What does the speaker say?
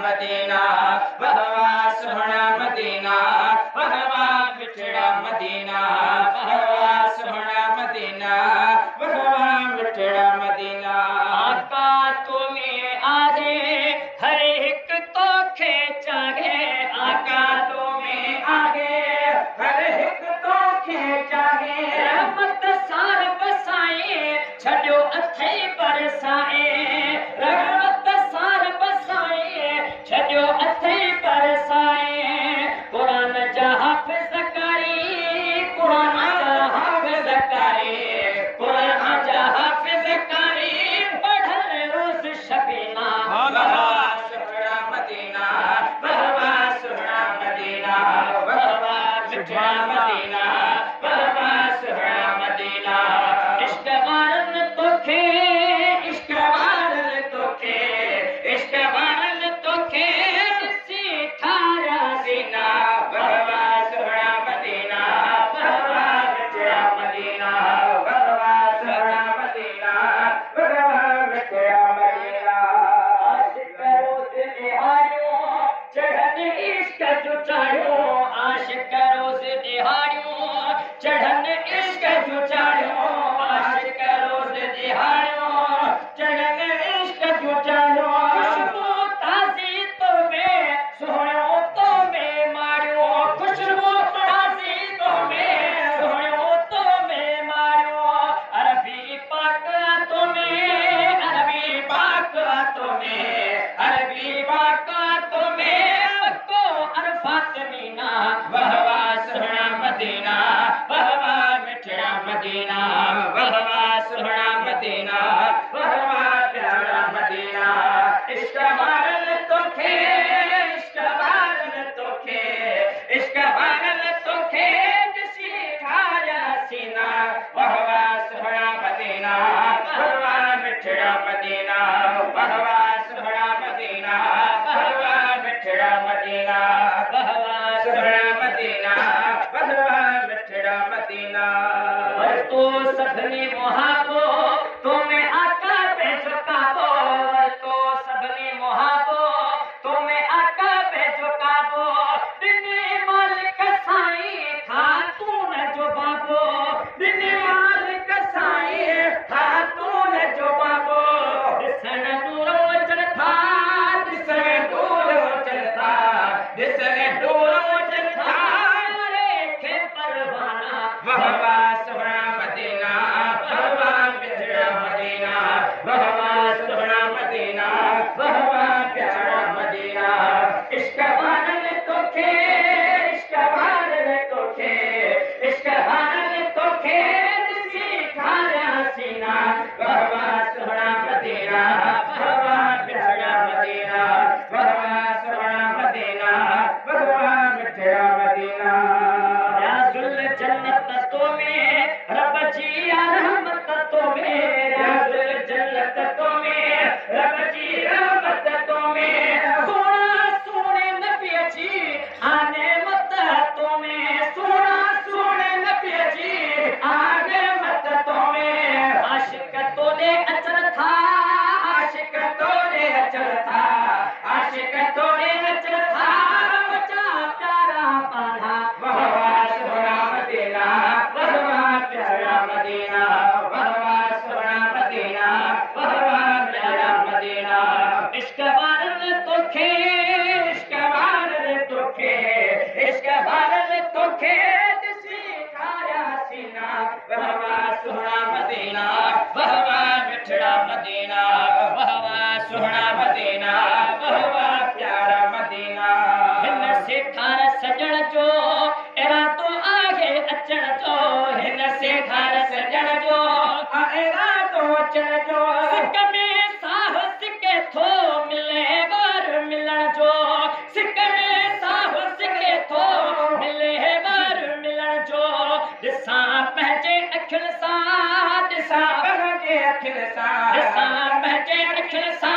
मदीना वाह वाह सोहना मदीना वाह वाह मिठड़ा मदीना वाह वाह सोहना मदीना वाह वाह मिठड़ा मदीना। आका तुम्हें आगे हर एक तो खेचागे आका तुम्हें आगे हर एक तो खेचागे रहमत सार बसाए छड़ो अथे बरसाए रहमत सार बसाए छड़ो अथे बरसाए कुरान जा हाफिज़ करी कुरान जा हाफिज़ करी कुरान जा हाफिज़ करी पढ़ल रोज शबीना वाह वाह सोहना मदीना वाह वाह सोहना मदीना वाह वाह मिठड़ा मदीना वाह वाह सोहना मदीना। इश्क वारन तोखे इश्क वारन तोखे इश्क वारन तोखे सी ठारा सीना वाह वाह सोहना मदीना वाह वाह मिठड़ा मदीना वाह वाह सोहना मदीना वाह वाह मिठड़ा मदीना। आशिक रोज़ दिहाड़ियों चढ़न इश्क जो चाढ़ियो आशिक रोज़ दिहाड़ियों चढ़न इश्क जो चाढ़ियो आशिक रोज़ दिहाड़ियों चढ़न इश्क जो चाढ़ियो खुशबू ताज़ी तो में सोहणो तो में मारियो खुशबू ताज़ी तो में सोहणो तो में मारियो अरबी पाक तो में अरबी पाक तो में अरबी पाक तो में को अरफात मीना वाह वाह सोहना मदीना वाह वाह मिठड़ा मदीना वाह वाह सोहना मदीना वाह वाह प्यारा मदीना। इश्क वारन तोखे इश्क वारन तोखे इश्क वारन तोखे दिसी ठारा सीना वाह वाह सोहना मदीना वाह वाह मिठड़ा मदीना वाह वाह सोहना मदीना वाह वाह मिठड़ा मदीना वाह वाह सोहना मदीना वाह वाह मिठड़ा मदीना। और तो सबने मुहाबो तुम्हें आका पे झुकाबो तो सबने मुहाबो तुम्हें आका पे झुकाबो दिने मालिक साईं खातून जो बाबो दिने मालिक साईं खातून जो बाबो दिसन दूर वचन था दिसन दूर वचन था दिसन दूर वचन था रेखे परवाना वाह वाह सोहना मदीना वाह वाह मिठड़ा मदीना वाह वाह सोहना मदीना वाह वाह प्यारा मदीना। इश्क वारन तोखे इश्क वारन तोखे इश्क वारन तोखे दिसी ठारा सीना वाह वाह सोहना मदीना वाह वाह मिठड़ा मदीना वाह वाह सोहना मदीना वाह वाह मिठड़ा मदीना। राजुल जन्नत तो में रब जी रहमत तो में राजुल जन्नत तो में रब जी रहमत तो में सोना सोने नबी जी आने मत तो में सोना सोने नबी जी आने मत तो में आशिक तो दे अचर था आशिक तो दे अचर था आशिक तो दे अचर था बचा प्यारा पाना वाह वाह सोहना मदीना वाह वाह प्यारा मदीना वाह वाह सोहना मदीना वाह वाह प्यारा मदीना। इश्क वारन तोखे इश्क वारन तोखे इश्क वारन तोखे दिसी ठारा सीना वाह वाह सोहना मदीना वाह वाह मिठड़ा मदीना वाह वाह सोहना मदीना वाह वाह प्यारा मदीना। हिन से ठार सजण जो एरा तो आगे अचण जो हिन से ठार सजण जो एरा तो अचण जो सिक में साह सिके थो मिले बार मिलण जो सिक में साह सिके थो मिले बार मिलण जो दिसां पंहिंजे अखियुनि सां दिसां पंहिंजे अखियुनि सां दिसां पंहिंजे अखियुनि सां